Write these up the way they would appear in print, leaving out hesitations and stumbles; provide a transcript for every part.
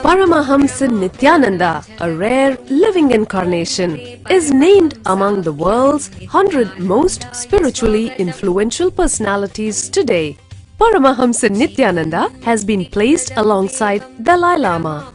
Paramahamsa Nithyananda, a rare living incarnation, is named among the world's 100 most spiritually influential personalities today. Paramahamsa Nithyananda has been placed alongside Dalai Lama,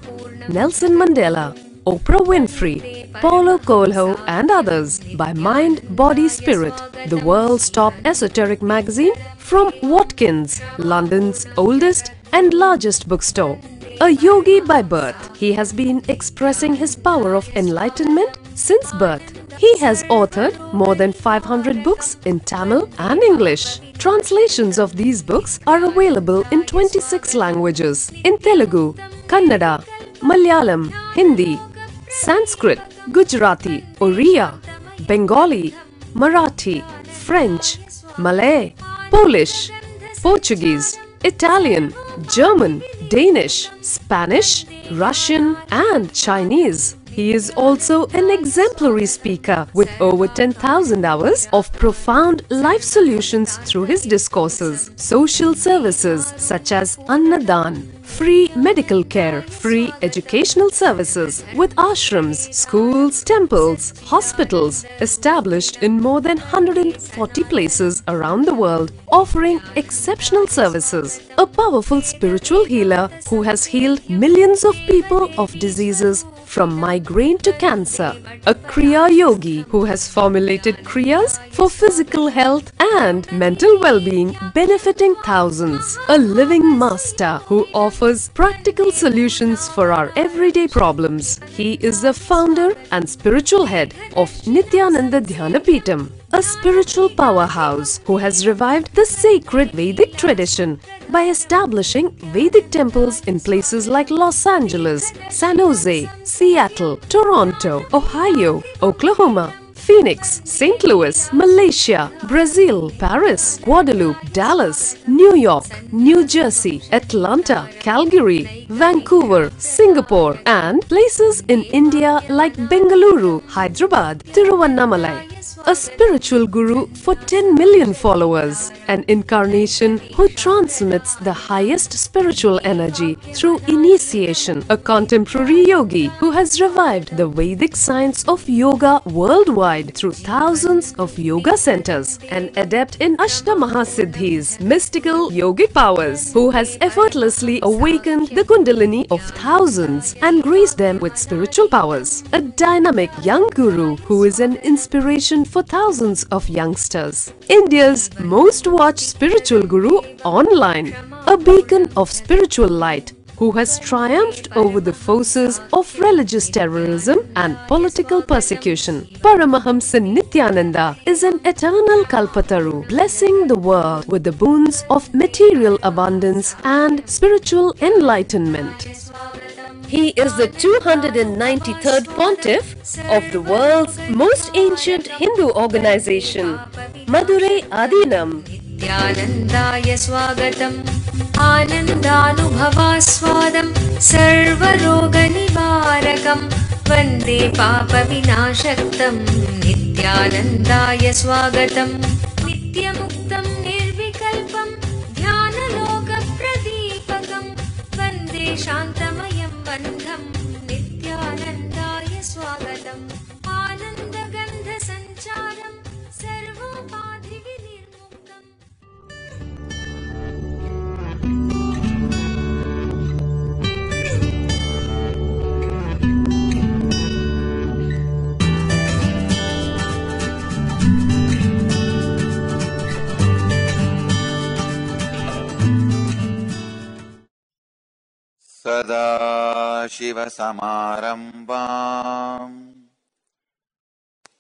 Nelson Mandela, Oprah Winfrey, Paulo Coelho and others by Mind, Body, Spirit, the world's top esoteric magazine from Watkins, London's oldest and largest bookstore. A yogi by birth, he has been expressing his power of enlightenment since birth. He has authored more than 500 books in Tamil and English. Translations of these books are available in 26 languages in Telugu, Kannada, Malayalam, Hindi, Sanskrit, Gujarati, Oriya, Bengali, Marathi, French, Malay, Polish, Portuguese, Italian, German, Danish, Spanish, Russian and Chinese. He is also an exemplary speaker with over 10,000 hours of profound life solutions through his discourses. Social services such as Annadan, free medical care, free educational services with ashrams, schools, temples, hospitals established in more than 140 places around the world, offering exceptional services. A powerful spiritual healer who has healed millions of people of diseases from migraine to cancer. A Kriya Yogi who has formulated Kriyas for physical health and mental well-being, benefiting thousands. A living master who offers practical solutions for our everyday problems. He is the founder and spiritual head of Nithyananda Dhyanapeetham, a spiritual powerhouse who has revived the sacred Vedic tradition by establishing Vedic temples in places like Los Angeles, San Jose, Seattle, Toronto, Ohio, Oklahoma, Phoenix, St. Louis, Malaysia, Brazil, Paris, Guadeloupe, Dallas, New York, New Jersey, Atlanta, Calgary, Vancouver, Singapore and places in India like Bengaluru, Hyderabad, Tiruvannamalai. A spiritual guru for 10 million followers, an incarnation who transmits the highest spiritual energy through initiation, a contemporary yogi who has revived the Vedic science of yoga worldwide through thousands of yoga centers, an adept in Ashtamaha-siddhis, mystical yogic powers, who has effortlessly awakened the Kundalini of thousands and graced them with spiritual powers, a dynamic young guru who is an inspiration for thousands of youngsters, India's most watched spiritual guru online, a beacon of spiritual light who has triumphed over the forces of religious terrorism and political persecution. Paramahamsa Nithyananda is an eternal Kalpataru, blessing the world with the boons of material abundance and spiritual enlightenment. He is the 293rd Pontiff of the world's most ancient Hindu organization, Madurai Adinam. Nithyanandaya swagatam, anandanubhavaswadam, sarvaroga nivarakam, vande papa vinashaktam. Nithyanandaya swagatam, nityamuktam nirvikalpam, dhyanaloka pradipakam, vande shantamayam bandham. Nithyanandaya swagatam, anandagandha sancharam, sarvopadhi vinirmuktam. Sada Shiva Samarambam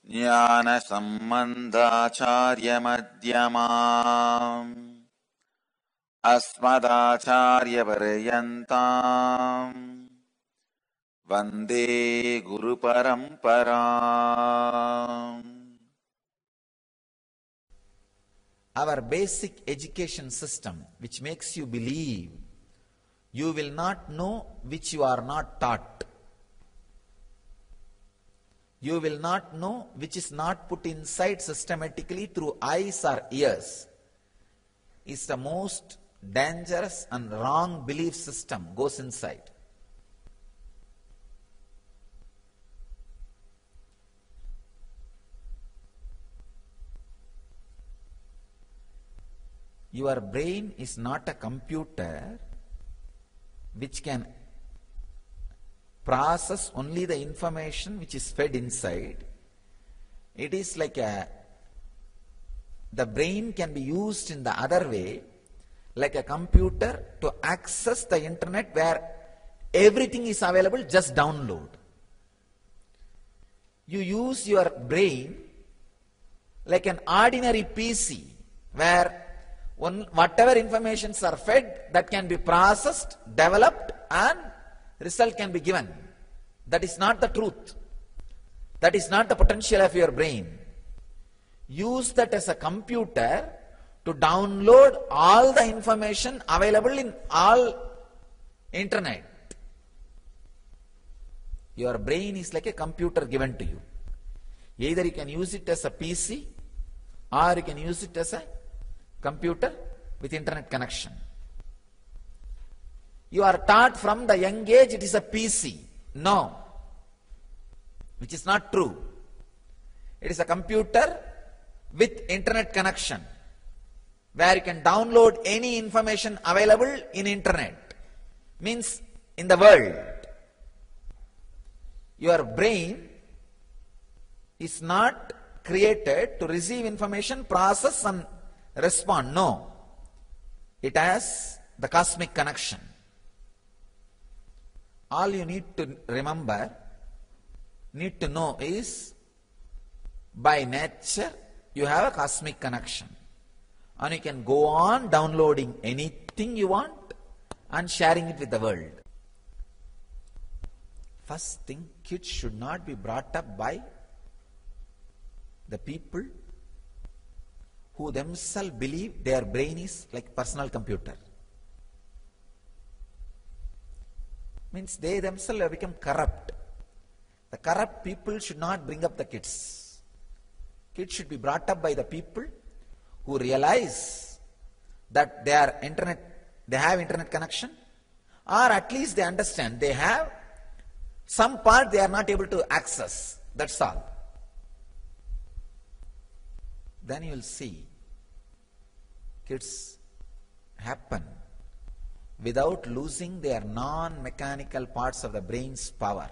Jnana Sambandhacharya Madhyamam Asmadacharya Varyantam Vande Guru Paramparam. Our basic education system, which makes you believe you will not know which you are not taught. You will not know which is not put inside systematically through eyes or ears, is the most dangerous and wrong belief system goes inside. Your brain is not a computer which can process only the information which is fed inside. It is like the brain can be used in the other way, like a computer to access the internet where everything is available, just download. You use your brain like an ordinary PC where whatever informations are fed, that can be processed, developed, and result can be given. That is not the truth. That is not the potential of your brain. Use that as a computer to download all the information available in all internet. Your brain is like a computer given to you. Either you can use it as a PC or you can use it as a computer with internet connection. You are taught from the young age it is a PC. No, which is not true. It is a computer with internet connection where you can download any information available in internet, means in the world. Your brain is not created to receive information, process and respond. No, it has the cosmic connection. All you need to remember, need to know is, by nature you have a cosmic connection and you can go on downloading anything you want and sharing it with the world. First thing, kids should not be brought up by the people who themselves believe their brain is like personal computer. Means they themselves have become corrupt. The corrupt people should not bring up the kids. Kids should be brought up by the people who realize that they have internet connection, or at least they understand they have some part they are not able to access. That's all. Then you will see kids happen without losing their non-mechanical parts of the brain's power.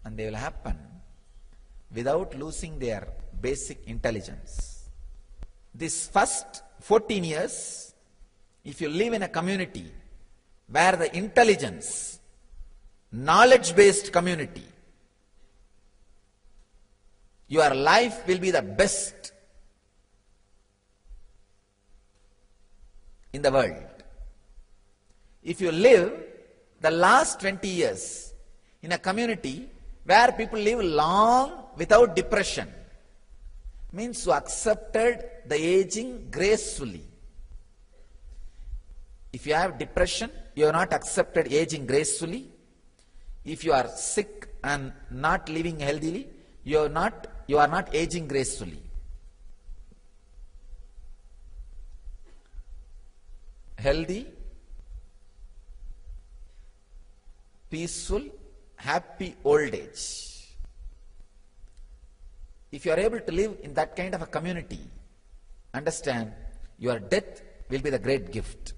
And they will happen without losing their basic intelligence. This first 14 years, if you live in a community where the intelligence, knowledge-based community, your life will be the best in the world. If you live the last 20 years in a community where people live long without depression, means you accepted the aging gracefully. If you have depression, you have not accepted aging gracefully. If you are sick and not living healthily, you are not aging gracefully. Healthy, peaceful, happy old age. If you are able to live in that kind of a community, understand your death will be the great gift.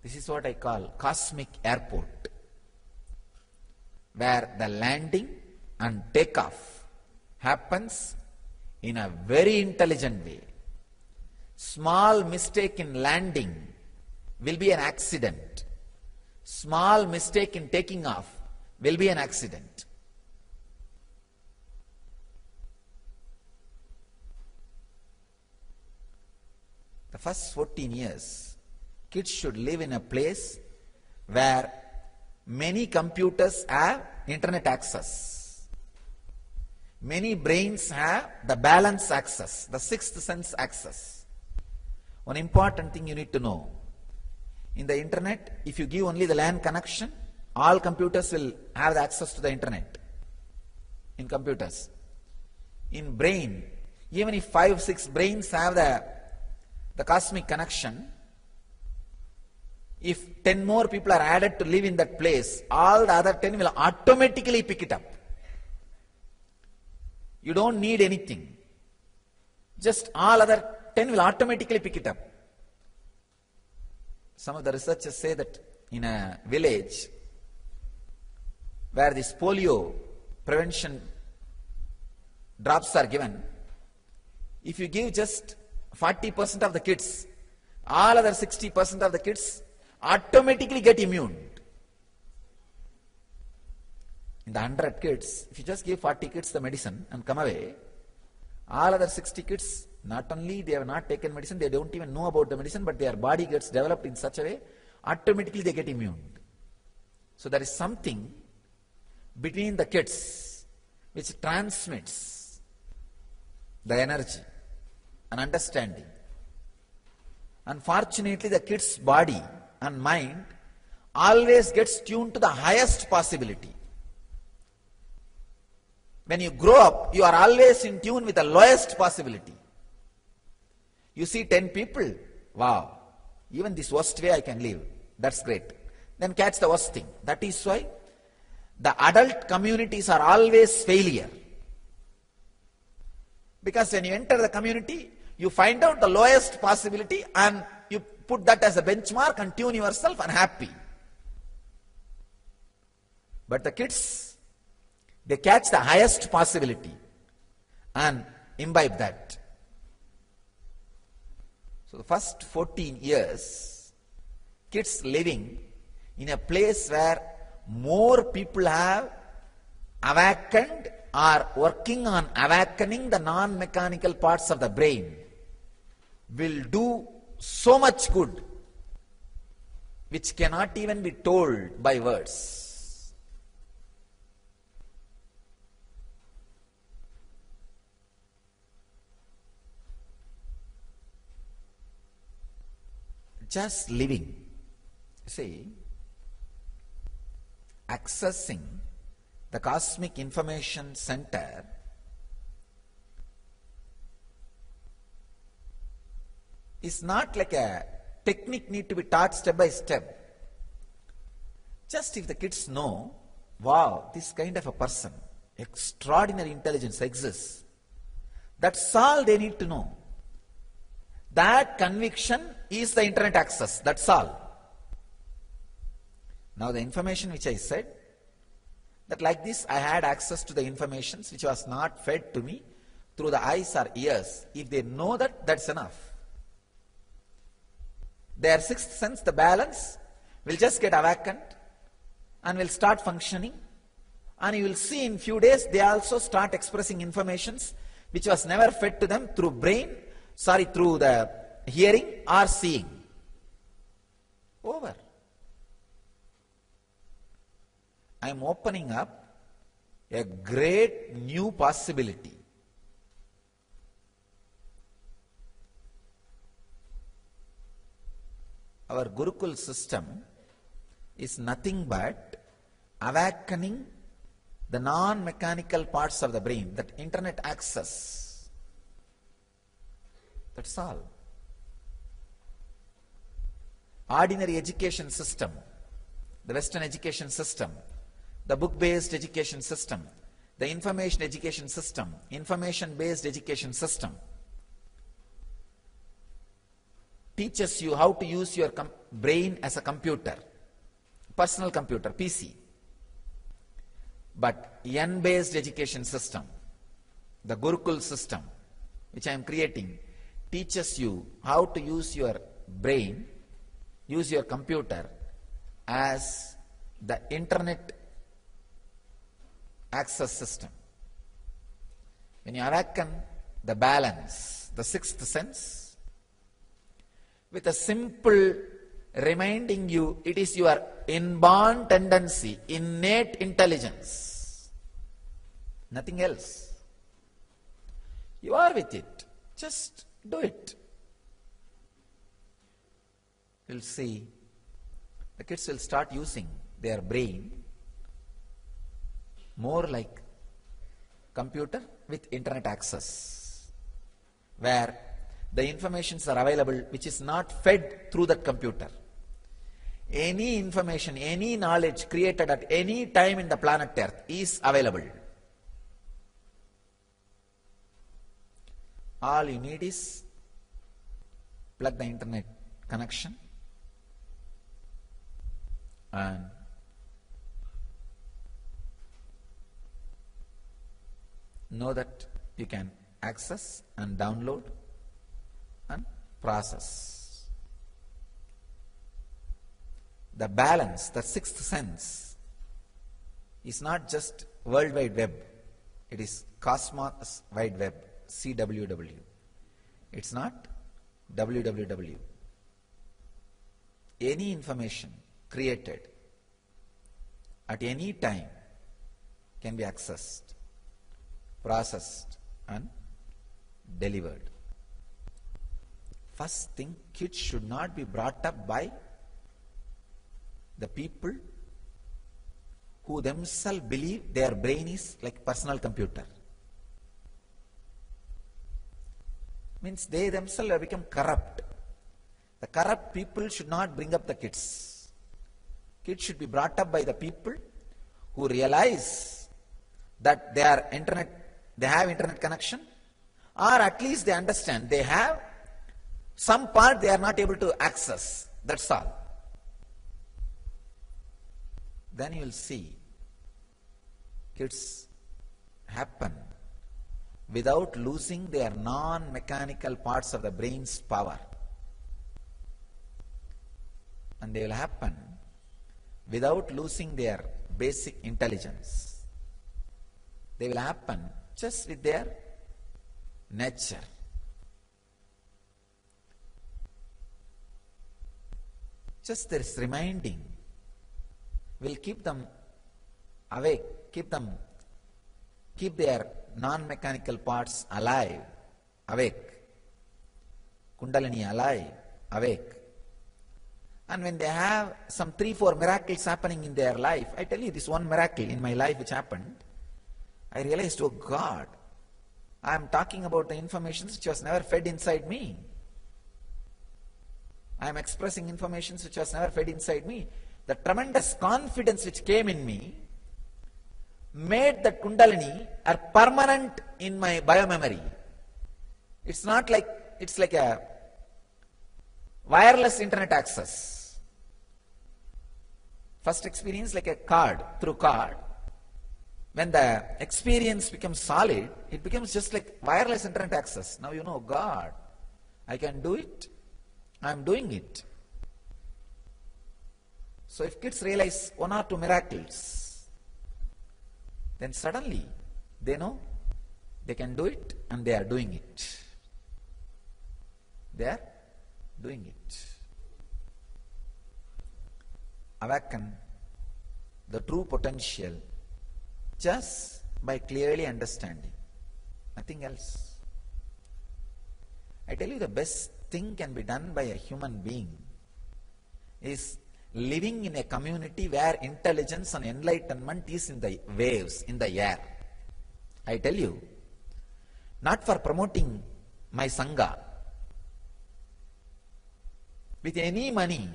This is what I call cosmic airport, where the landing and takeoff happens in a very intelligent way. Small mistake in landing will be an accident. Small mistake in taking off will be an accident. The first 14 years, kids should live in a place where many computers have internet access. Many brains have the balance access, the sixth sense access. One important thing you need to know, in the internet, if you give only the LAN connection, all computers will have the access to the internet. In computers. In brain, Even if 5, 6 brains have the cosmic connection, if 10 more people are added to live in that place, all the other 10 will automatically pick it up. You don't need anything. Just all other 10 will automatically pick it up. Some of the researchers say that in a village where this polio prevention drops are given, if you give just 40% of the kids, all other 60% of the kids automatically get immune. In the 100 kids, if you just give 40 kids the medicine and come away, all other 60 kids, not only they have not taken medicine, they don't even know about the medicine, but their body gets developed in such a way, automatically they get immune. So there is something between the kids which transmits the energy and understanding. Unfortunately, the kid's body and mind always gets tuned to the highest possibility. When you grow up, you are always in tune with the lowest possibility. You see 10 people, wow, even this worst way I can live, that's great. Then catch the worst thing. That is why the adult communities are always failure. Because when you enter the community, you find out the lowest possibility and you put that as a benchmark and tune yourself and happy. But the kids, they catch the highest possibility and imbibe that. So the first 14 years, kids living in a place where more people have awakened or working on awakening the non-mechanical parts of the brain will do so much good which cannot even be told by words. Just living, see, accessing the cosmic information center is not like a technique need to be taught step by step. Just if the kids know, wow, this kind of a person, extraordinary intelligence exists, that's all they need to know. That conviction is the internet access, that's all. Now the information which I said, that like this I had access to the information which was not fed to me through the eyes or ears. If they know that, that's enough. Their sixth sense, the balance, will just get awakened and will start functioning, and you will see in few days they also start expressing informations which was never fed to them through through the hearing or seeing. Over. I am opening up a great new possibility. Our Gurukul system is nothing but awakening the non-mechanical parts of the brain, that internet access. That's all. Ordinary education system, the Western education system, the book-based education system, the information education system, information-based education system teaches you how to use your brain as a computer, personal computer, PC. But N-based education system, the Gurukul system, which I am creating, teaches you how to use your brain, use your computer as the internet access system. When you awaken the balance, the sixth sense, with a simple reminding you, it is your inborn tendency, innate intelligence, nothing else. You are with it, just do it. You'll see the kids will start using their brain more like computer with internet access. where the informations are available which is not fed through that computer. Any information, any knowledge created at any time in the planet Earth is available. All you need is plug the internet connection and know that you can access and download and process. The balance, the sixth sense, is not just World Wide Web. It is Cosmos Wide Web, CWW. It's not WWW. Any information created at any time can be accessed, processed and delivered. First thing, kids should not be brought up by the people who themselves believe their brain is like personal computer. Means they themselves have become corrupt. The corrupt people should not bring up the kids. Kids should be brought up by the people who realize that they have internet connection, or at least they understand they have some part they are not able to access. That's all. Then you will see kids happen without losing their non-mechanical parts of the brain's power. And they will happen without losing their basic intelligence. They will happen just with their nature. Just this reminding will keep them awake, keep their non-mechanical parts alive, awake. Kundalini alive, awake. And when they have some 3-4 miracles happening in their life, I tell you this one miracle in my life which happened, I realized, oh God, I am talking about the information which was never fed inside me. I am expressing information which was never fed inside me. The tremendous confidence which came in me made that Kundalini are permanent in my biomemory. It's not like, it's like a wireless internet access. First experience like a card, through card. When the experience becomes solid, it becomes just like wireless internet access. Now you know, God, I can do it. I am doing it. So if kids realize 1 or 2 miracles, then suddenly they know they can do it and they are doing it. They are doing it. Awaken the true potential just by clearly understanding. Nothing else. I tell you, the best thing can be done by a human being is living in a community where intelligence and enlightenment is in the waves, in the air. I tell you, not for promoting my Sangha. With any money,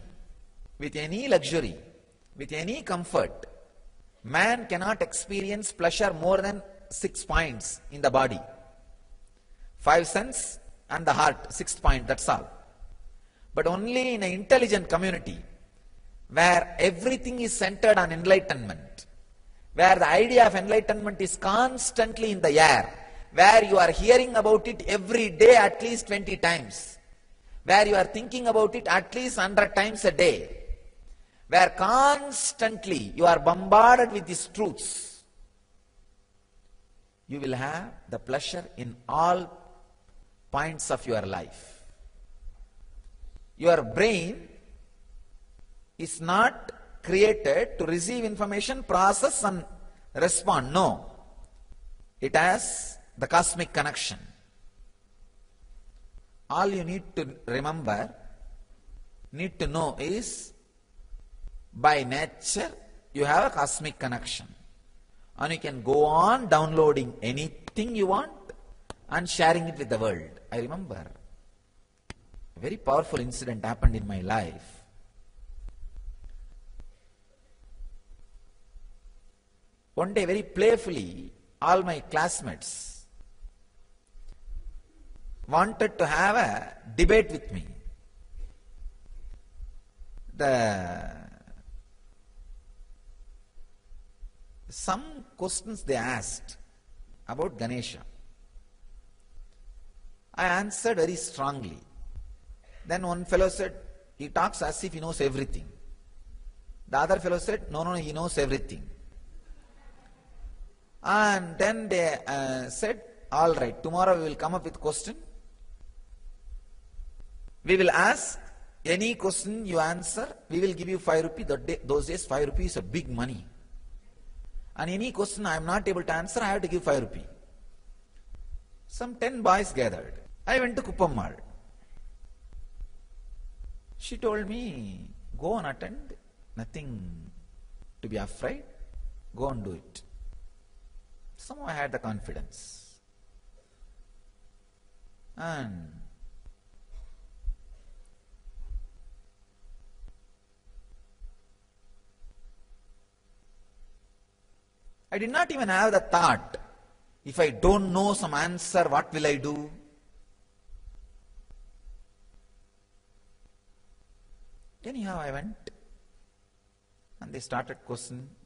with any luxury, with any comfort, man cannot experience pleasure more than 6 points in the body. 5 senses and the heart, 6th point, that's all. But only in an intelligent community, where everything is centered on enlightenment, where the idea of enlightenment is constantly in the air, where you are hearing about it every day at least 20 times, where you are thinking about it at least 100 times a day, where constantly you are bombarded with these truths, you will have the pleasure in all points of your life. Your brain is not created to receive information, process and respond. No. It has the cosmic connection. All you need to remember, need to know is, by nature, you have a cosmic connection. And you can go on downloading anything you want and sharing it with the world. I remember a very powerful incident happened in my life. One day, very playfully, all my classmates wanted to have a debate with me. Some questions they asked about Ganesha. I answered very strongly. Then one fellow said, he talks as if he knows everything. The other fellow said, no, he knows everything. And then they said, all right, tomorrow we will come up with question. We will ask any question you answer, we will give you 5 rupees. Those days 5 rupees is a big money. And any question I am not able to answer, I have to give 5 rupees. Some 10 boys gathered. I went to Kuppammal. She told me, go and attend, nothing to be afraid, go and do it. Somehow I had the confidence. And I did not even have the thought, if I don't know some answer, what will I do? Anyhow, I went and they started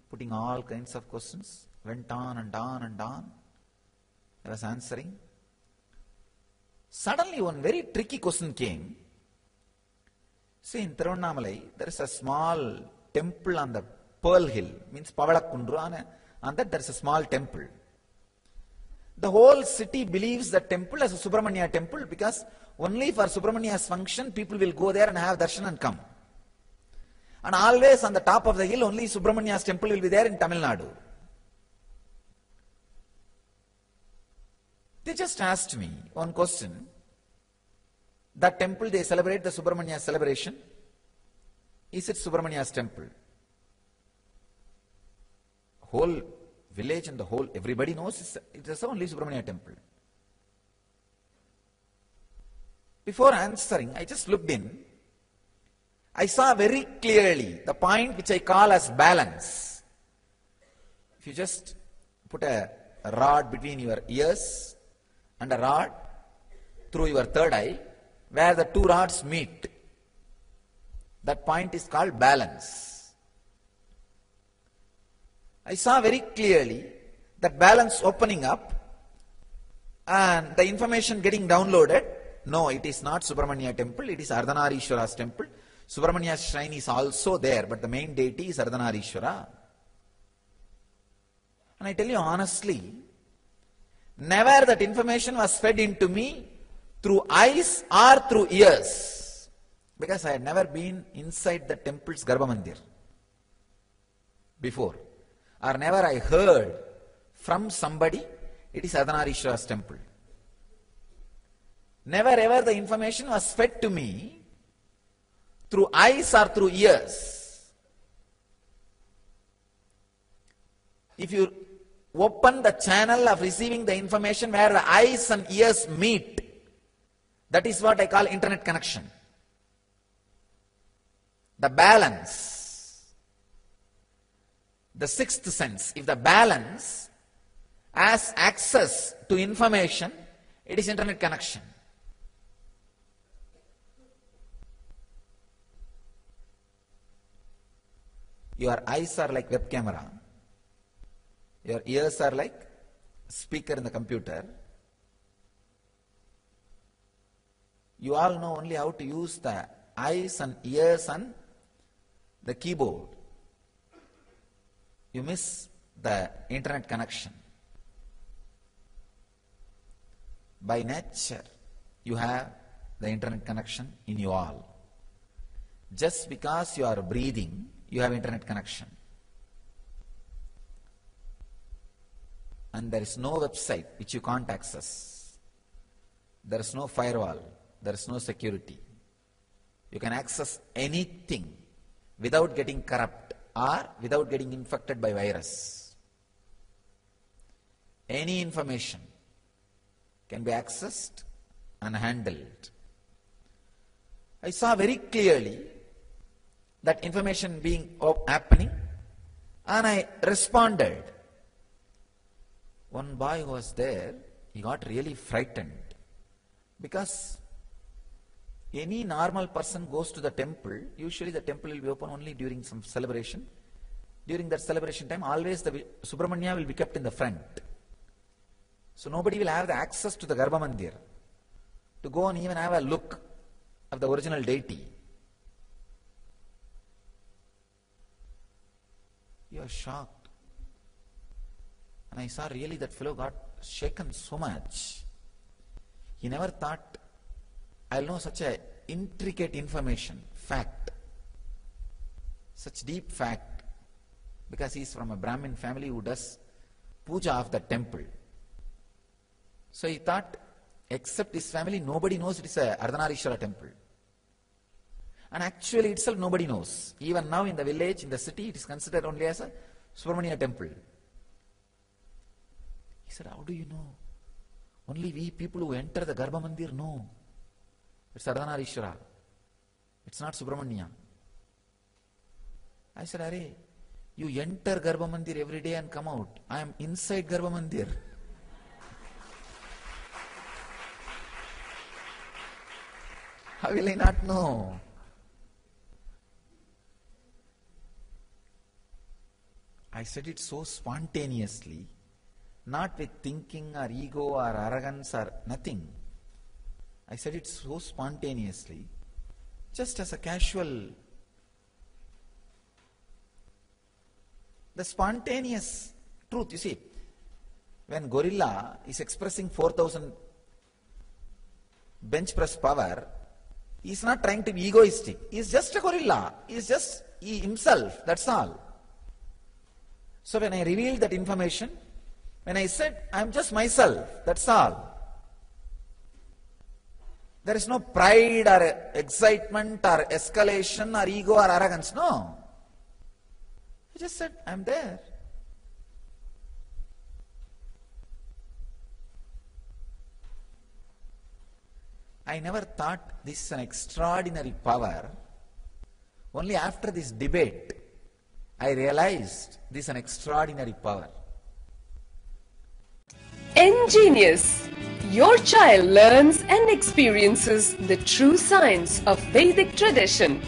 putting all kinds of questions. Went on and on and on. I was answering. Suddenly one very tricky question came. See, in Tiruvannamalai, there is a small temple on the Pearl Hill, means Pavalakundru. On that there is a small temple. The whole city believes the temple as a Subramanya temple because only for Subramanya's function people will go there and have darshan and come. And always on the top of the hill only Subramanya's temple will be there in Tamil Nadu. They just asked me one question. That temple they celebrate the Subramanya celebration. Is it Subramanya's temple? Whole village and the whole, everybody knows it is only Subramanya temple. Before answering, I just looked in. I saw very clearly the point which I call as balance. If you just put a rod between your ears and a rod through your third eye, where the two rods meet, that point is called balance. I saw very clearly that balance opening up and the information getting downloaded. No, it is not Subramanya temple, it is Ardhanarishwara's temple. Subramanya's shrine is also there, but the main deity is Ardhanarishwara. And I tell you honestly, never that information was fed into me through eyes or through ears, because I had never been inside the temple's Garbha Mandir before, or never I heard from somebody it is Ardhanarishwara's temple. Never ever the information was fed to me through eyes or through ears. If you open the channel of receiving the information where the eyes and ears meet, that is what I call internet connection. The balance, the sixth sense. If the balance has access to information, it is internet connection. Your eyes are like web camera. Your ears are like speaker in the computer. You all know only how to use the eyes and ears and the keyboard. You miss the internet connection. By nature, you have the internet connection in you all. Just because you are breathing, you have internet connection. And there is no website which you can't access. There is no firewall. There is no security. You can access anything without getting corrupt or without getting infected by virus. Any information can be accessed unhandled. I saw very clearly that information being happening, and I responded. One boy who was there, he got really frightened, because any normal person goes to the temple, usually the temple will be open only during some celebration. During that celebration time, always the Subramanya will be kept in the front. So nobody will have the access to the Garbha Mandir to go and even have a look of the original deity. You are shocked. And I saw really that fellow got shaken so much. He never thought, I'll know such a intricate information, fact, such deep fact, because he is from a Brahmin family who does puja of the temple. So he thought, except his family, nobody knows it is a Ardhanarishwara temple. And actually itself nobody knows. Even now in the village, in the city, it is considered only as a Subramanya temple. He said, how do you know? Only we people who enter the Garbha Mandir know. It's Ardhanarishwara. It's not Subramanya. I said, Are, you enter Garbha Mandir every day and come out. I am inside Garbha Mandir. How will I not know? I said it so spontaneously, not with thinking or ego or arrogance or nothing. I said it so spontaneously, just as a casual. The spontaneous truth, you see, when gorilla is expressing 4,000 bench press power, he is not trying to be egoistic. He is just a gorilla. He is just himself, that's all. So when I revealed that information, when I said, I am just myself, that's all. There is no pride or excitement or escalation or ego or arrogance, no. I just said, I am there. I never thought this is an extraordinary power. Only after this debate, I realized this is an extraordinary power. Ingenious! Your child learns and experiences the true science of Vedic tradition.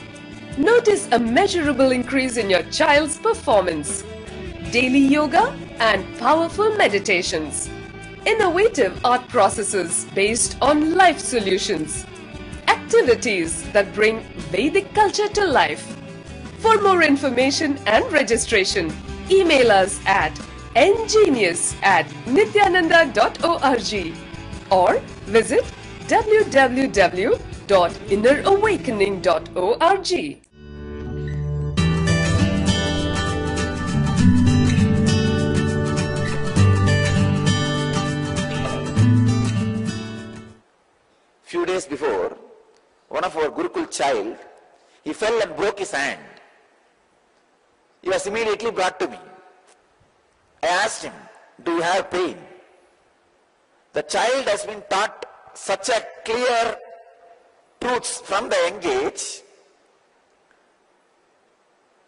Notice a measurable increase in your child's performance. Daily yoga and powerful meditations. Innovative art processes based on life solutions. Activities that bring Vedic culture to life. For more information and registration, email us at ngenius@nithyananda.org or visit www.innerawakening.org. Few days before, one of our Gurukul child, he fell and broke his hand. He was immediately brought to me. I asked him, do you have pain? The child has been taught such a clear truths from the young age.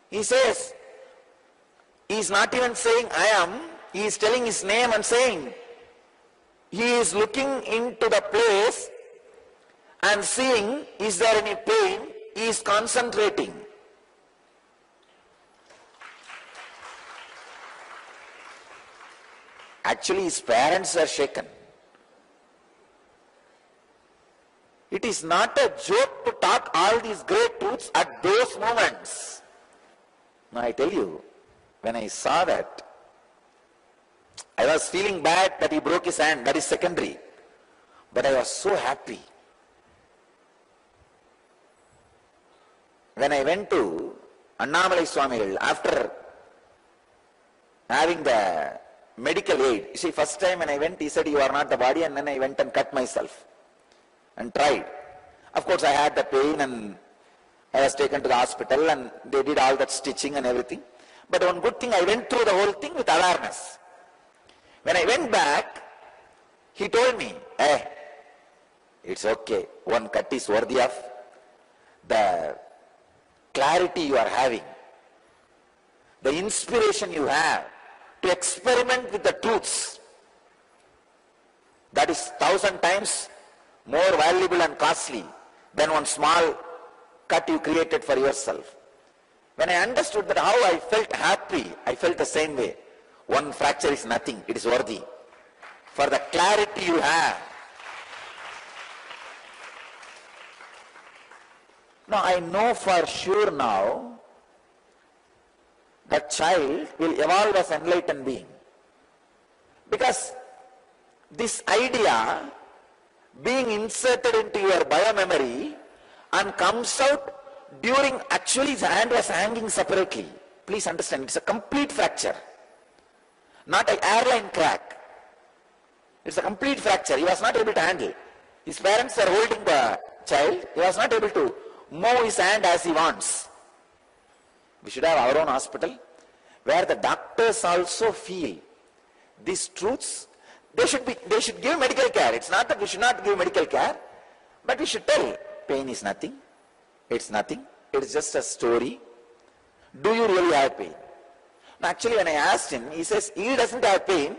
He says, he is not even saying I am, he is telling his name and saying, he is looking into the place and seeing, is there any pain? He is concentrating. Actually, his parents were shaken. It is not a joke to talk all these great truths at those moments. Now I tell you, when I saw that, I was feeling bad that he broke his hand, that is secondary. But I was so happy. When I went to Annamalai Swamigal, after having the medical aid, you see, first time when I went, he said, you are not the body, and then I went and cut myself and tried. Of course, I had the pain and I was taken to the hospital and they did all that stitching and everything. But one good thing, I went through the whole thing with awareness. When I went back, he told me, hey, It's okay. One cut is worthy of the clarity you are having, the inspiration you have to experiment with the truths. That is 1,000 times more valuable and costly than one small cut you created for yourself. When I understood that, how I felt happy, I felt the same way. One fracture is nothing, it is worthy. For the clarity you have. Now I know for sure now that child will evolve as enlightened being. Because this idea being inserted into your biomemory and comes out during, actually his hand was hanging separately. Please understand, it's a complete fracture. Not an airline crack. It's a complete fracture. He was not able to handle. His parents were holding the child. He was not able to move his hand as he wants. We should have our own hospital where the doctors also feel these truths. They should give medical care. It's not that we should not give medical care, but we should tell pain is nothing. It's nothing. It's just a story. Do you really have pain? Now, actually, when I asked him, he says he doesn't have pain.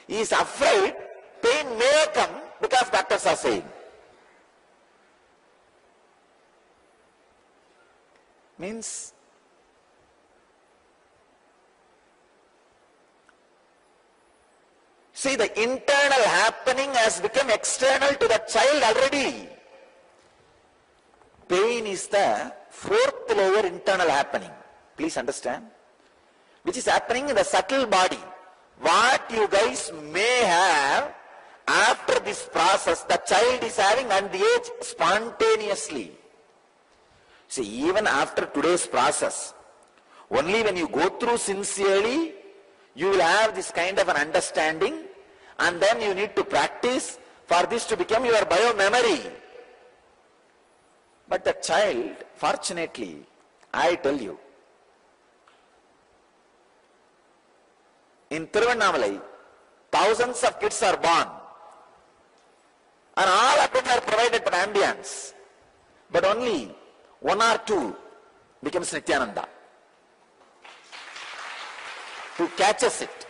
He is afraid pain may come because doctors are saying. Means see, the internal happening has become external to the child already. Pain is the fourth lower internal happening. Please understand. Which is happening in the subtle body. What you guys may have after this process, the child is having at the age spontaneously. See, even after today's process, only when you go through sincerely, you will have this kind of an understanding, and then you need to practice for this to become your bio-memory. But the child, fortunately, I tell you, in Tiruvannamalai, thousands of kids are born, and all of them are provided an ambience, but only one or two becomes Nithyananda, who catches it.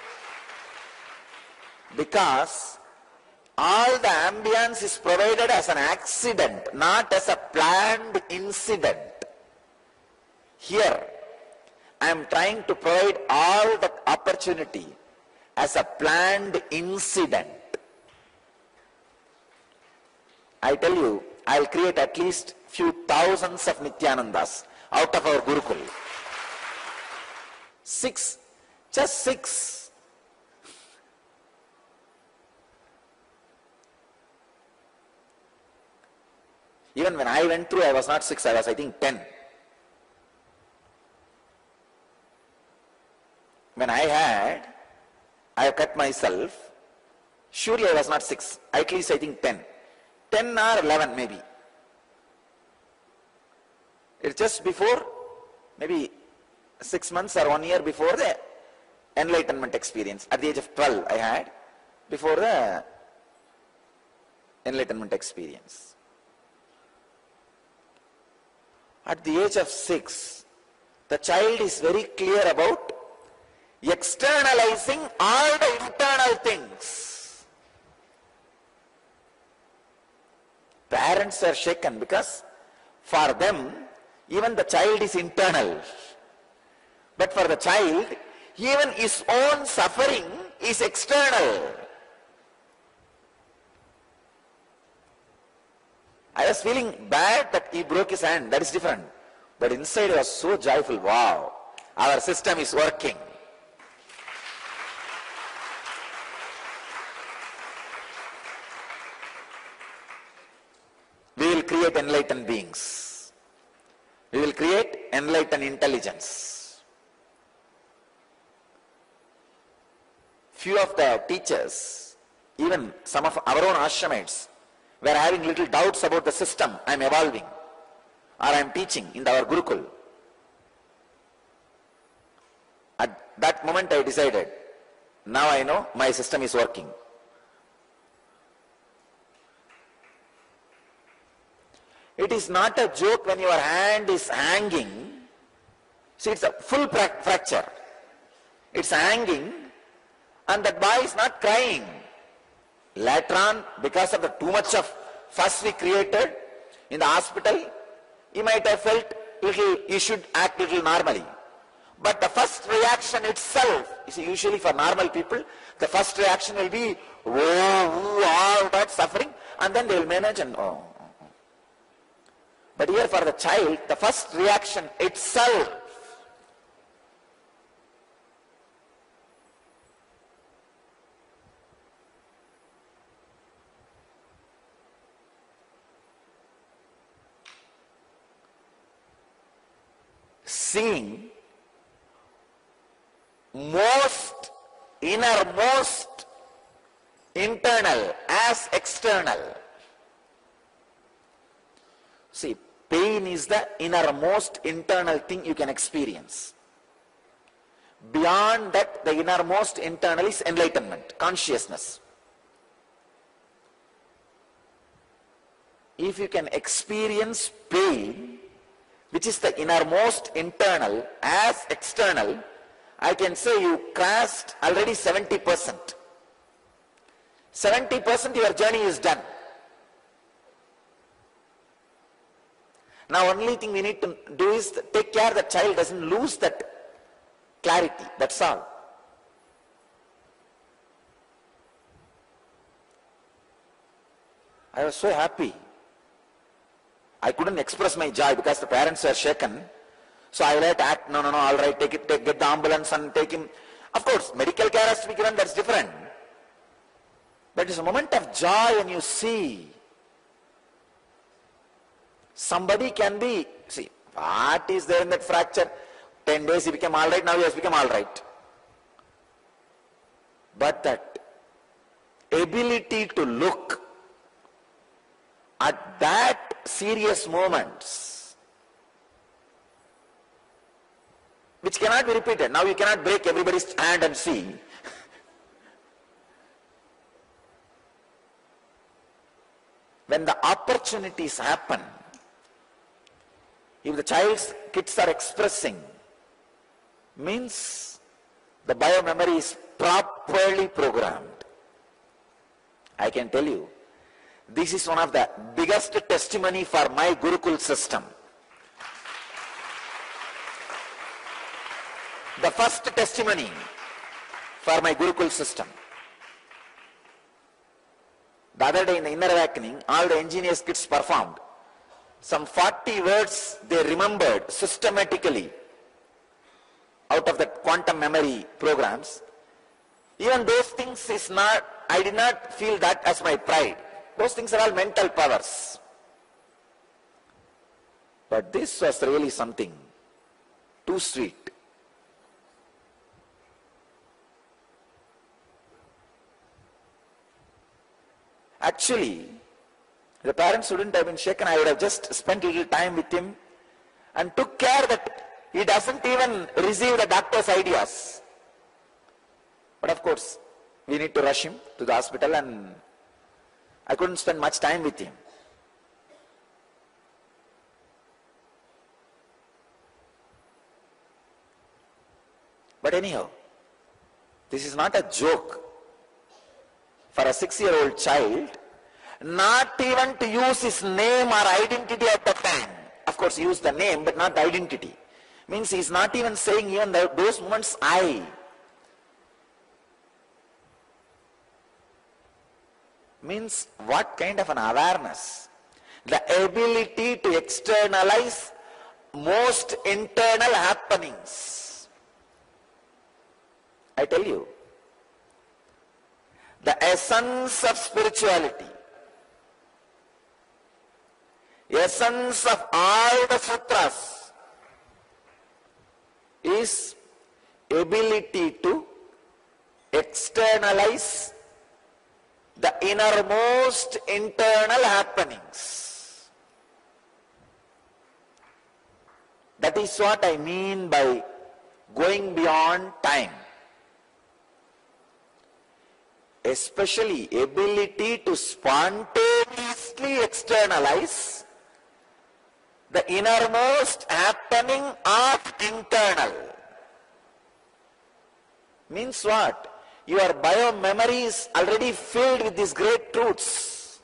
Because all the ambience is provided as an accident, not as a planned incident. Here, I am trying to provide all the opportunity as a planned incident. I tell you, I will create at least few thousands of Nithyanandas out of our Gurukul. 6, just 6. Even when I went through, I was not 6, I was I think 10. When I have cut myself, surely I was not 6, at least I think 10. 10 or 11 maybe. It's just before, maybe 6 months or 1 year before the enlightenment experience. At the age of 12 I had, before the enlightenment experience. At the age of 6, the child is very clear about externalizing all the internal things. Parents are shaken because for them, even the child is internal. But for the child, even his own suffering is external. I was feeling bad that he broke his hand, that is different. But inside I was so joyful, wow, our system is working. We will create enlightened beings. We will create enlightened intelligence. Few of the teachers, even some of our own ashramites, were having little doubts about the system I am evolving or I am teaching in our Gurukul. At that moment I decided, now I know my system is working. It is not a joke when your hand is hanging. See, it's a full fracture. It's hanging and that boy is not crying. Later on, because of the too much of fuss we created in the hospital, he might have felt he should act little normally. But the first reaction itself, you see, usually for normal people, the first reaction will be, all that suffering, and then they will manage and But here for the child, the first reaction itself, seeing innermost internal as external. See, pain is the innermost internal thing you can experience. Beyond that, the innermost internal is enlightenment, consciousness. If you can experience pain, which is the innermost internal as external, I can say you crossed already 70%. 70% your journey is done. Now only thing we need to do is take care the child doesn't lose that clarity. That's all. I was so happy. I couldn't express my joy because the parents were shaken. So I let act, no, all right, get the ambulance and take him. Of course, medical care has to be given, that's different. But it's a moment of joy when you see somebody can be, see, what is there in that fracture? 10 days he became all right, now he has become all right. But that ability to look at that serious moments, which cannot be repeated. Now you cannot break everybody's hand and see. When the opportunities happen, if the child's kids are expressing, means the biomemory is properly programmed. I can tell you, this is one of the biggest testimony for my Gurukul system. The first testimony for my Gurukul system. The other day in the Inner Awakening, all the engineers kids performed. Some 40 words they remembered systematically out of the quantum memory programs. Even those things is not, I did not feel that as my pride. Those things are all mental powers. But this was really something too sweet. Actually, the parents wouldn't have been shaken. I would have just spent a little time with him and took care that he doesn't even receive the doctor's ideas. But of course, we need to rush him to the hospital and I couldn't spend much time with him. But anyhow, this is not a joke. For a 6-year-old child, not even to use his name or identity at the time. Of course, he used the name, but not the identity. Means he's not even saying even those moments, I. Means what kind of an awareness? The ability to externalize most internal happenings. I tell you, the essence of spirituality, essence of all the sutras is ability to externalize the innermost internal happenings. That is what I mean by going beyond time. Especially ability to spontaneously externalize the innermost happening of internal. Means what? Your bio-memory is already filled with these great truths.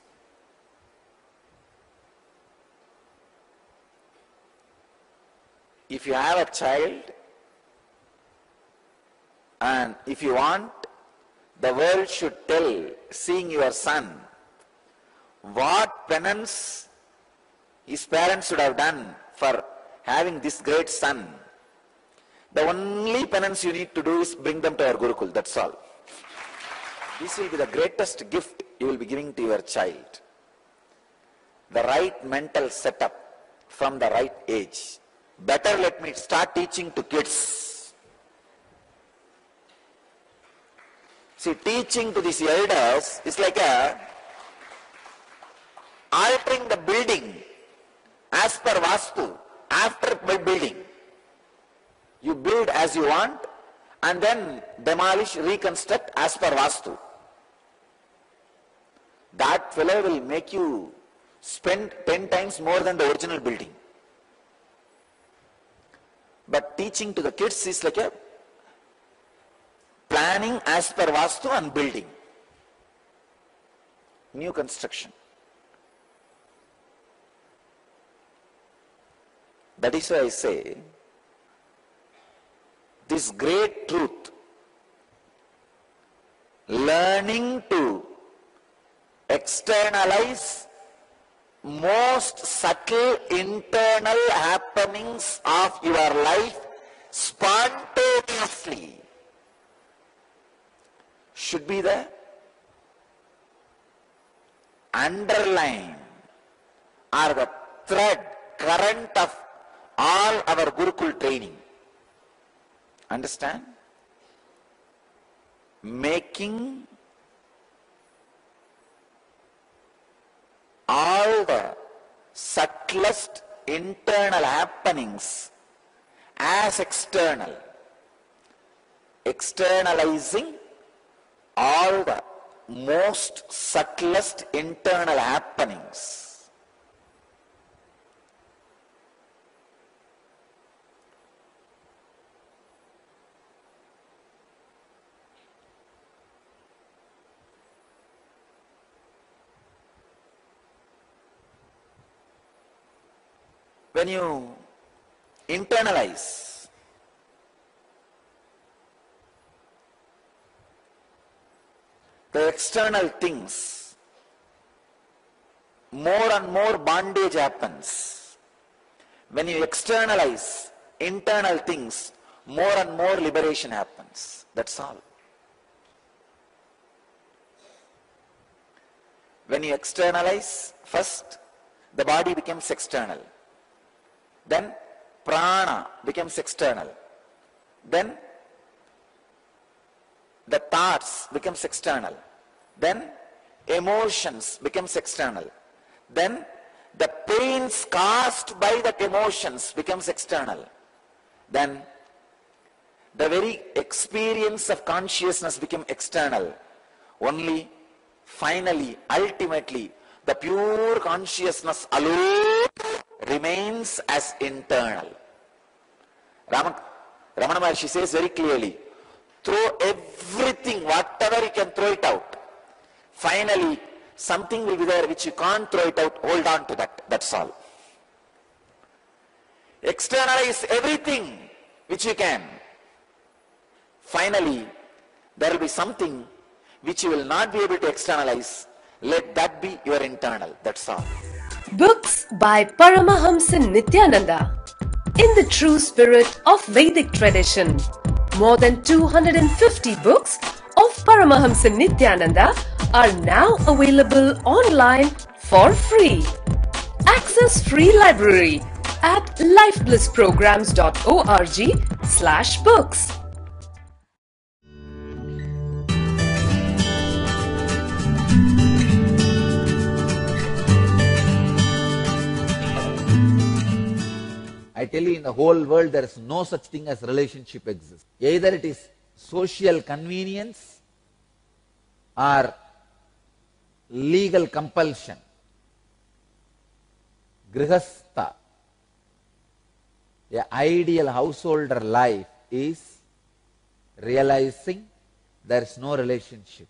If you have a child, and if you want, the world should tell, seeing your son, what penance his parents should have done for having this great son. The only penance you need to do is bring them to our Gurukul, that's all. This will be the greatest gift you will be giving to your child. The right mental setup from the right age. Better let me start teaching to kids. See, teaching to these elders is like altering the building as per Vastu, after building. You build as you want and then demolish, reconstruct as per Vastu. That fellow will make you spend 10 times more than the original building. But teaching to the kids is like a planning as per Vastu and building. New construction. That is why I say, this great truth, learning to externalize most subtle internal happenings of your life spontaneously, should be the underline or the thread, current of all our Gurukul training. Understand? Making all the subtlest internal happenings as external. Externalizing all the most subtlest internal happenings. When you internalize the external things, more and more bondage happens. When you externalize internal things, more and more liberation happens. That's all. When you externalize, first the body becomes external. Then prana becomes external. Then the thoughts becomes external. Then emotions becomes external. Then the pains caused by that emotions becomes external. Then the very experience of consciousness become external. Only finally, ultimately, the pure consciousness alone remains as internal. Ramana Maharshi says very clearly, throw everything, whatever you can, throw it out. Finally, something will be there which you can't throw it out, hold on to that, that's all. Externalize everything which you can. Finally, there will be something which you will not be able to externalize. Let that be your internal, that's all. Books by Paramahamsa Nithyananda in the true spirit of Vedic tradition. More than 250 books of Paramahamsa Nithyananda are now available online for free. Access free library at lifeblissprograms.org/books. I tell you, in the whole world there is no such thing as relationship exists. Either it is social convenience or legal compulsion. Grihastha, A ideal householder life is realizing there is no relationship.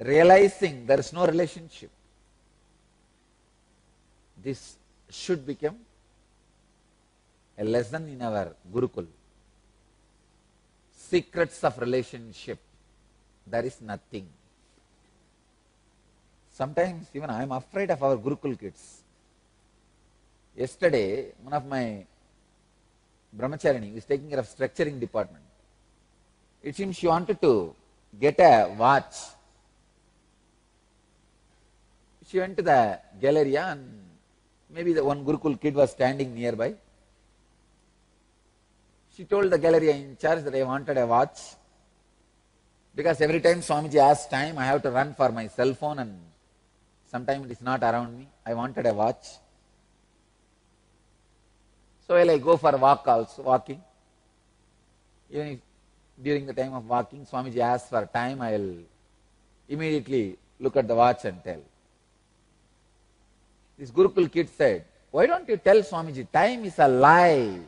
Realizing there is no relationship. This should become a lesson in our Gurukul. Secrets of relationship. There is nothing. Sometimes even I am afraid of our Gurukul kids. Yesterday, one of my brahmacharini is taking care of structuring department. It seems she wanted to get a watch. She went to the galleria and maybe the one Gurukul kid was standing nearby. She told the galleria in charge that I wanted a watch because every time Swamiji asks time, I have to run for my cell phone and sometimes it is not around me. I wanted a watch. So while I go for walking, even if during the time of walking, Swamiji asks for time, I will immediately look at the watch and tell. This Gurukul kid said, why don't you tell Swamiji, time is a lie.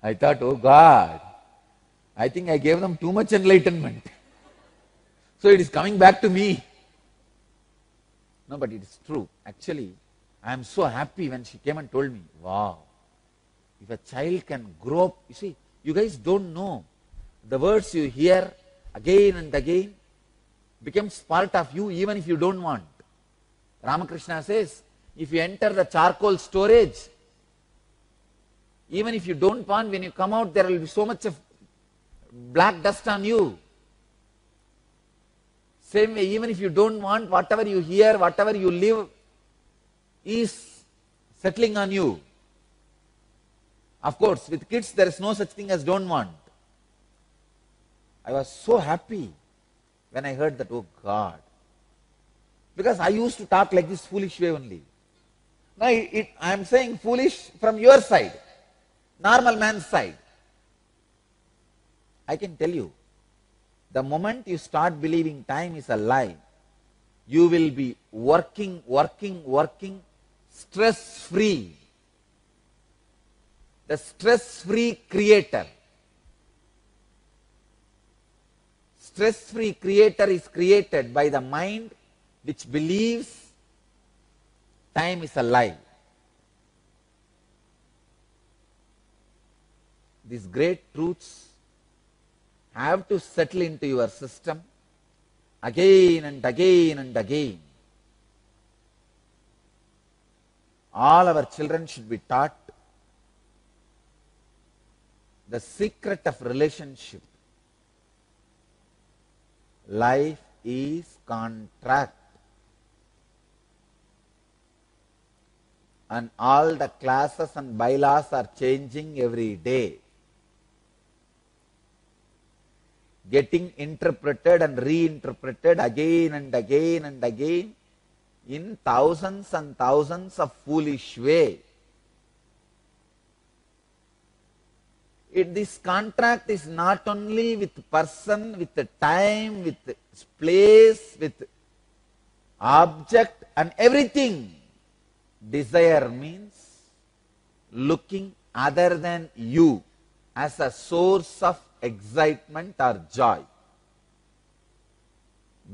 I thought, oh God, I think I gave them too much enlightenment. So it is coming back to me. No, but it is true. Actually, I am so happy when she came and told me, wow, if a child can grow up, you see, you guys don't know. The words you hear again and again becomes part of you even if you don't want. Ramakrishna says, if you enter the charcoal storage, even if you don't want, when you come out, there will be so much of black dust on you. Same way, even if you don't want, whatever you hear, whatever you live, is settling on you. Of course, with kids, there is no such thing as don't want. I was so happy when I heard that, oh God. Because I used to talk like this foolish way only. Now, I am saying foolish from your side, normal man's side. I can tell you, the moment you start believing time is a lie, you will be working, stress-free. The stress-free creator. Stress-free creator is created by the mind which believes time is a lie. These great truths have to settle into your system again and again and again. All our children should be taught the secret of relationship. Life is contract. And all the classes and bylaws are changing every day. Getting interpreted and reinterpreted again and again and again in thousands and thousands of foolish ways. This contract is not only with person, with the time, with the place, with object and everything. Desire means looking other than you as a source of excitement or joy.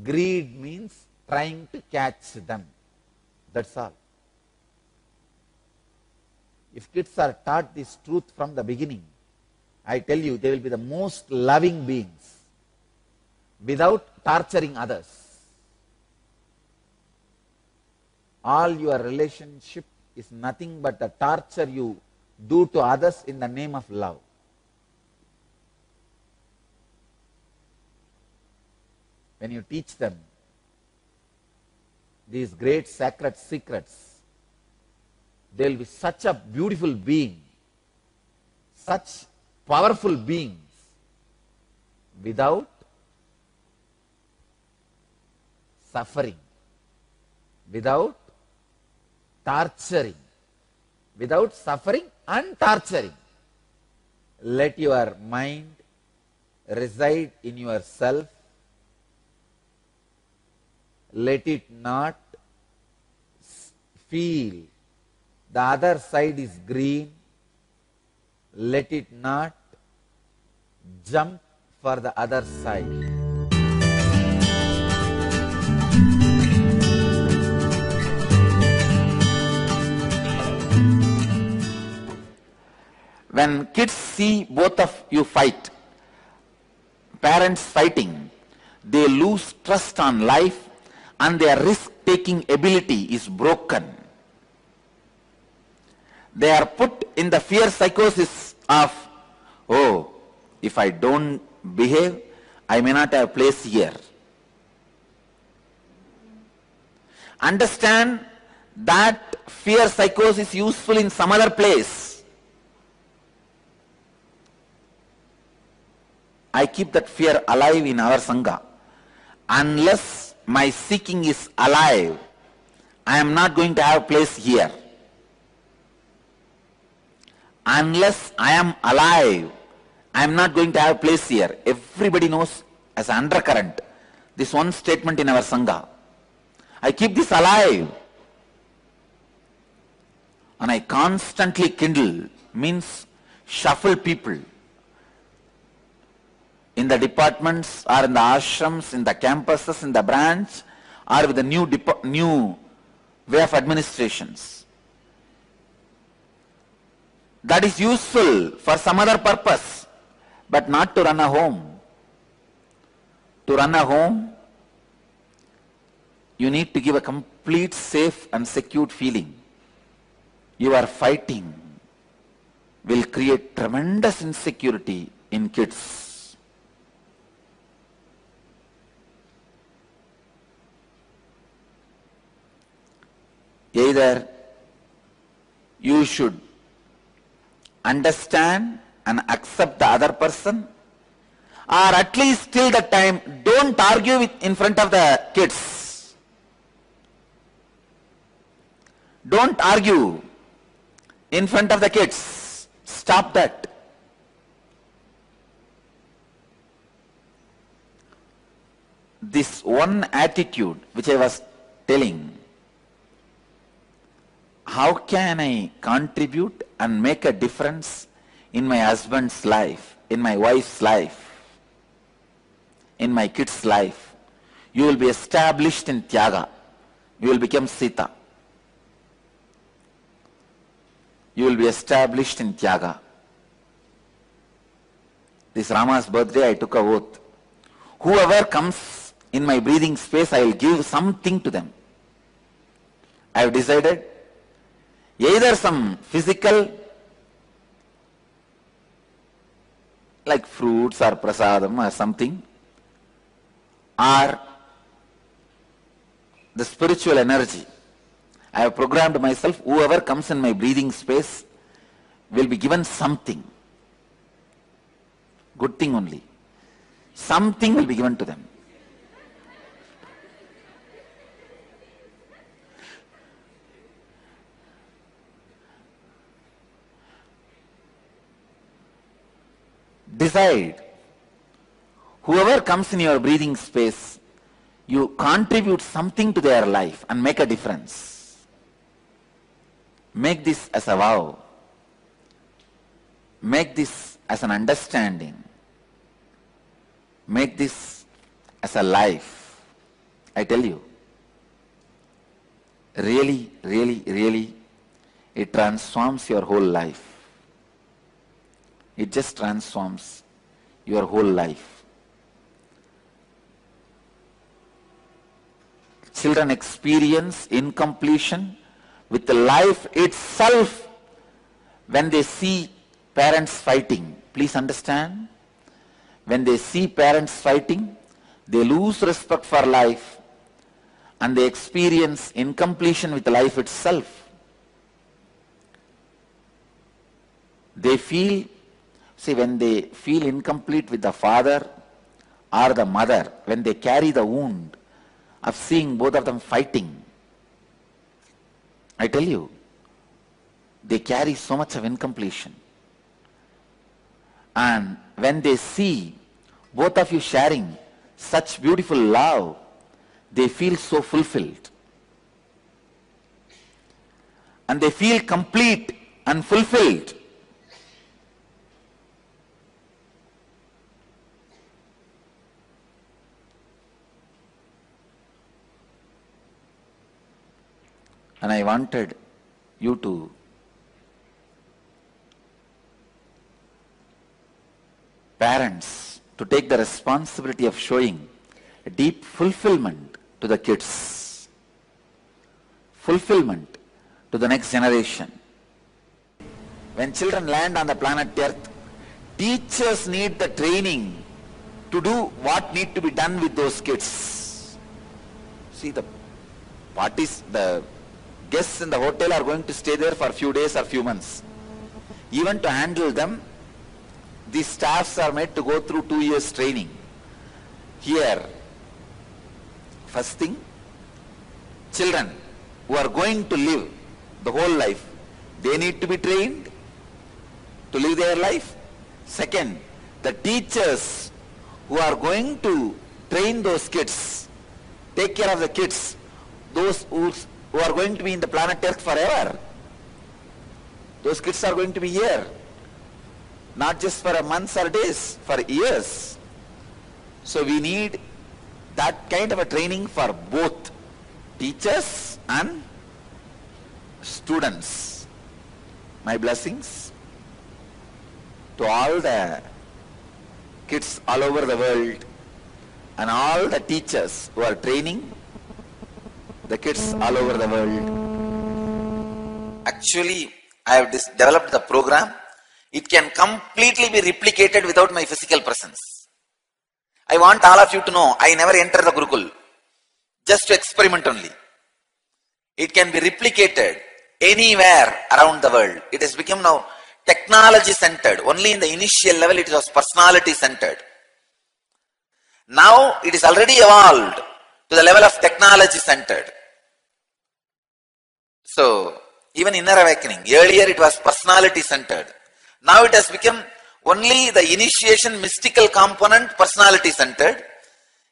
Greed means trying to catch them. That's all. If kids are taught this truth from the beginning, I tell you, they will be the most loving beings without torturing others. All your relationship is nothing but the torture you do to others in the name of love. When you teach them these great sacred secrets, they will be such a beautiful being, such powerful beings, without suffering, without torturing, without suffering and torturing. Let your mind reside in yourself. Let it not feel the other side is green. Let it not jump for the other side. When kids see both of you fight, parents fighting, they lose trust on life and their risk-taking ability is broken. They are put in the fear psychosis of, oh, if I don't behave, I may not have place here. Understand that fear psychosis is useful in some other place. I keep that fear alive in our Sangha. Unless my seeking is alive, I am not going to have place here. Unless I am alive, I am not going to have place here. Everybody knows as an undercurrent this one statement in our Sangha. I keep this alive. And I constantly kindle, means shuffle people. In the departments or in the ashrams, in the campuses, in the branch, or with the new way of administrations. That is useful for some other purpose, but not to run a home. To run a home, you need to give a complete safe and secured feeling. You are fighting will create tremendous insecurity in kids. Either you should understand and accept the other person, or at least till the time don't argue in front of the kids. Don't argue in front of the kids. Stop that. This one attitude which I was telling, how can I contribute and make a difference in my husband's life, in my wife's life, in my kids' life? You will be established in Tyaga. You will become Sita. You will be established in Tyaga. This Rama's birthday, I took a oath. Whoever comes in my breathing space, I will give something to them. I have decided either some physical, like fruits or prasadam or something, or the spiritual energy. I have programmed myself, whoever comes in my breathing space will be given something. Good thing only. Something will be given to them. Decide. Whoever comes in your breathing space, you contribute something to their life and make a difference. Make this as a vow. Make this as an understanding. Make this as a life. I tell you, really, really, really, it transforms your whole life. It just transforms your whole life. Children experience incompletion with life itself when they see parents fighting. Please understand, when they see parents fighting, they lose respect for life and they experience incompletion with life itself. They feel, see, when they feel incomplete with the father or the mother, when they carry the wound of seeing both of them fighting, I tell you, they carry so much of incompletion. And when they see both of you sharing such beautiful love, they feel so fulfilled. And they feel complete and fulfilled. And I wanted you to parents to take the responsibility of showing a deep fulfillment to the kids, fulfillment to the next generation. When children land on the planet Earth, teachers need the training to do what need to be done with those kids. See, the parties, the guests in the hotel are going to stay there for a few days or few months. Even to handle them, these staffs are made to go through 2 years training. Here, first thing, children who are going to live the whole life, they need to be trained to live their life. Second, the teachers who are going to train those kids, take care of the kids, those who are going to be in the planet Earth forever. Those kids are going to be here, not just for a month or days, for years. So we need that kind of a training for both teachers and students. My blessings to all the kids all over the world and all the teachers who are training the kids all over the world. Actually, I have developed the program. It can completely be replicated without my physical presence. I want all of you to know, I never enter the Gurukul, just to experiment only. It can be replicated anywhere around the world. It has become now technology centered. Only in the initial level it was personality centered. Now it is already evolved to the level of technology centered. So, even inner awakening, earlier it was personality centered. Now it has become only the initiation mystical component personality centered.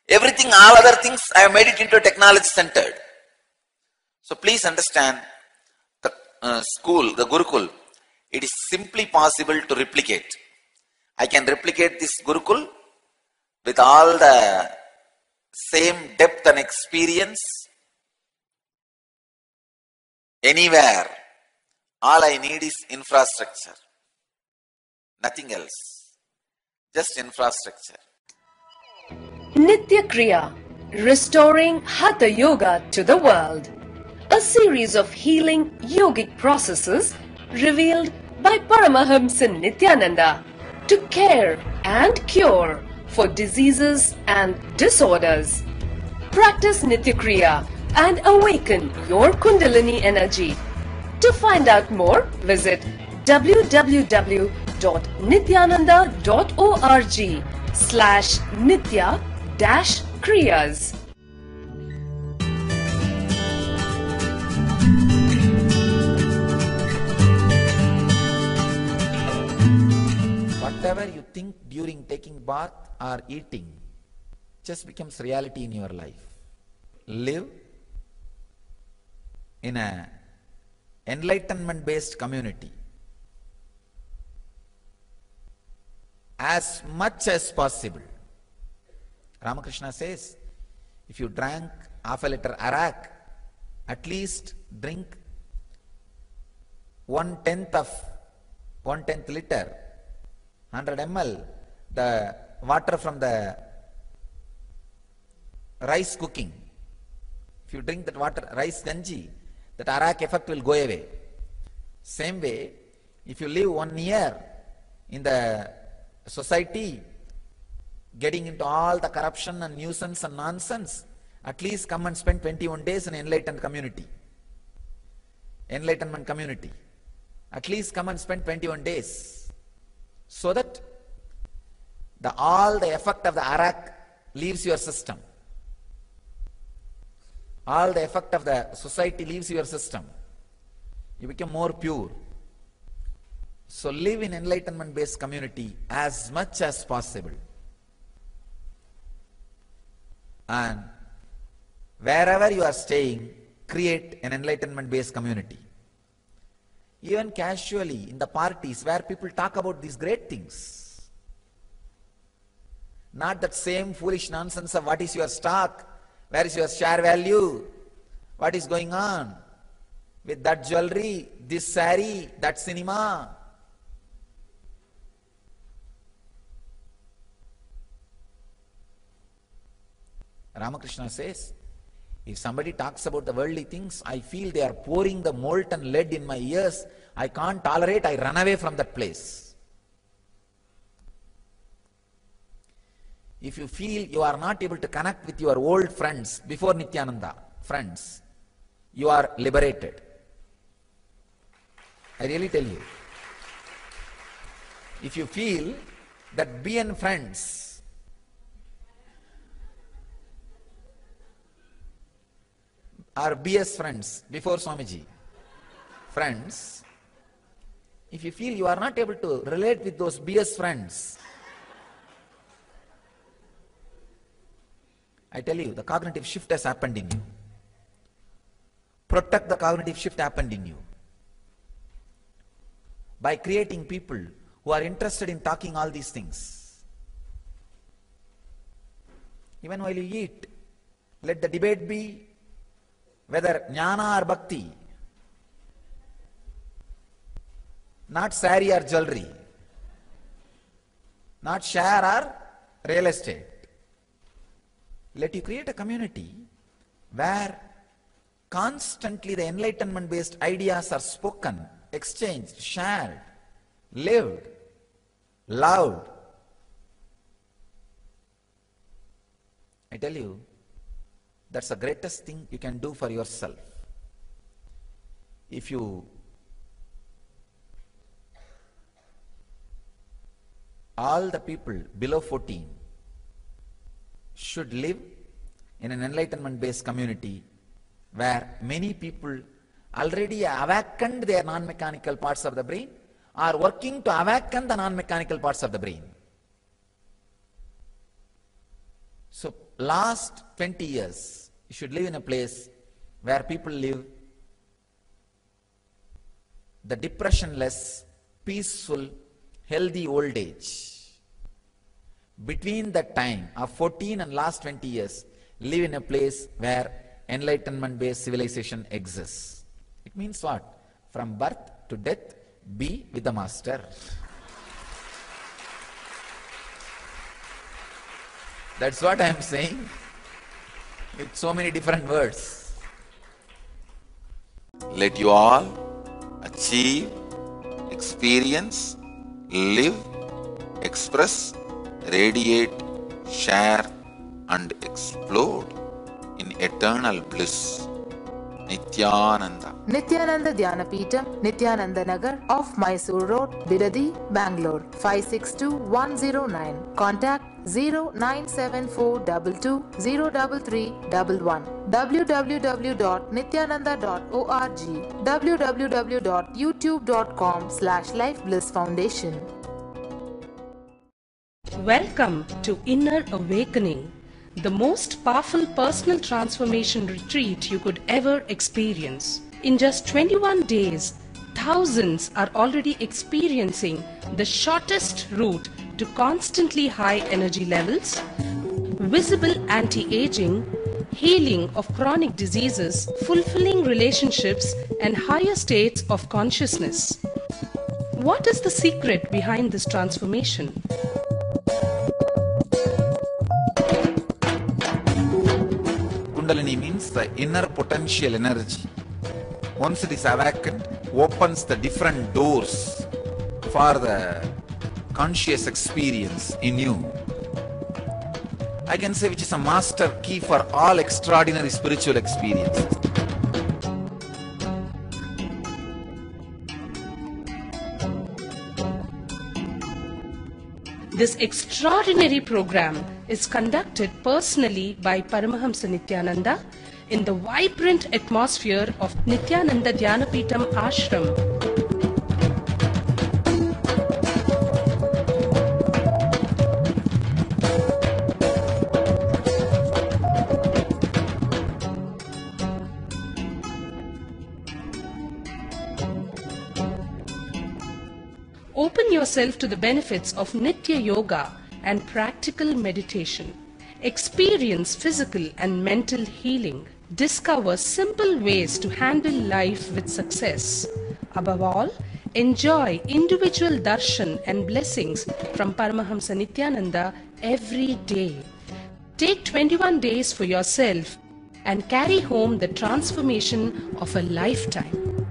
Everything, all other things, I have made it into technology centered. So please understand, the school, the Gurukul, it is simply possible to replicate. I can replicate this Gurukul with all the same depth and experience anywhere. All I need is infrastructure. Nothing else. Just infrastructure. Nitya Kriya, restoring Hatha Yoga to the world. A series of healing yogic processes revealed by Paramahamsa Nithyananda to care and cure for diseases and disorders. Practice Nitya Kriya and awaken your Kundalini energy. To find out more, visit www.nityananda.org/nitya-kriyas. Whatever you think during taking bath or eating just becomes reality in your life. Live in an enlightenment based community as much as possible. Ramakrishna says, if you drank half a liter arak, at least drink 1/10 liter, 100 ml, the water from the rice cooking. If you drink that water, rice ganji, that arak effect will go away. Same way, if you live 1 year in the society, getting into all the corruption and nuisance and nonsense, at least come and spend 21 days in enlightened community. Enlightenment community. At least come and spend 21 days. So that all the effect of the arak leaves your system. All the effect of the society leaves your system. You become more pure. So live in enlightenment-based community as much as possible. And wherever you are staying, create an enlightenment-based community. Even casually in the parties where people talk about these great things. Not that same foolish nonsense of what is your stock, where is your share value, what is going on with that jewelry, this saree, that cinema. Ramakrishna says, if somebody talks about the worldly things, I feel they are pouring the molten lead in my ears. I can't tolerate, I run away from that place. If you feel you are not able to connect with your old friends before Nithyananda, friends, you are liberated. I really tell you. If you feel that BN friends are BS friends before Swamiji, friends, if you feel you are not able to relate with those BS friends, I tell you, the cognitive shift has happened in you. Protect the cognitive shift happened in you. By creating people who are interested in talking all these things. Even while you eat, let the debate be whether jnana or bhakti, not saree or jewelry, not share or real estate. Let you create a community where constantly the enlightenment-based ideas are spoken, exchanged, shared, lived, loved. I tell you, that's the greatest thing you can do for yourself. If you all the people below 14 should live in an enlightenment-based community where many people already awakened their non-mechanical parts of the brain, are working to awaken the non-mechanical parts of the brain. So last 20 years, you should live in a place where people live the depression-less, peaceful, healthy old age. Between that time of 14 and last 20 years, live in a place where enlightenment-based civilization exists. It means what? From birth to death, be with the master. That's what I am saying with so many different words. Let you all achieve, experience, live, express, radiate, share and explode in eternal bliss. Nithyananda. Nithyananda Dhyanapitham, Nithyananda Nagar, off Mysore Road, Bidadi, Bangalore, 562109. Contact 097422033311. www.nithyananda.org. www.youtube.com/lifeblissfoundation. Welcome to Inner Awakening, the most powerful personal transformation retreat you could ever experience. In just 21 days, thousands are already experiencing the shortest route to constantly high energy levels, visible anti-aging, healing of chronic diseases, fulfilling relationships, and higher states of consciousness. What is the secret behind this transformation? Kundalini means the inner potential energy. Once it is awakened, opens the different doors for the conscious experience in you. I can say which is a master key for all extraordinary spiritual experiences. This extraordinary program is conducted personally by Paramahamsa Nithyananda in the vibrant atmosphere of Nithyananda Dhyanapitham Ashram. Open yourself to the benefits of Nitya Yoga and practical meditation. Experience physical and mental healing. Discover simple ways to handle life with success. Above all, enjoy individual darshan and blessings from Paramahamsa Nithyananda every day. Take 21 days for yourself and carry home the transformation of a lifetime.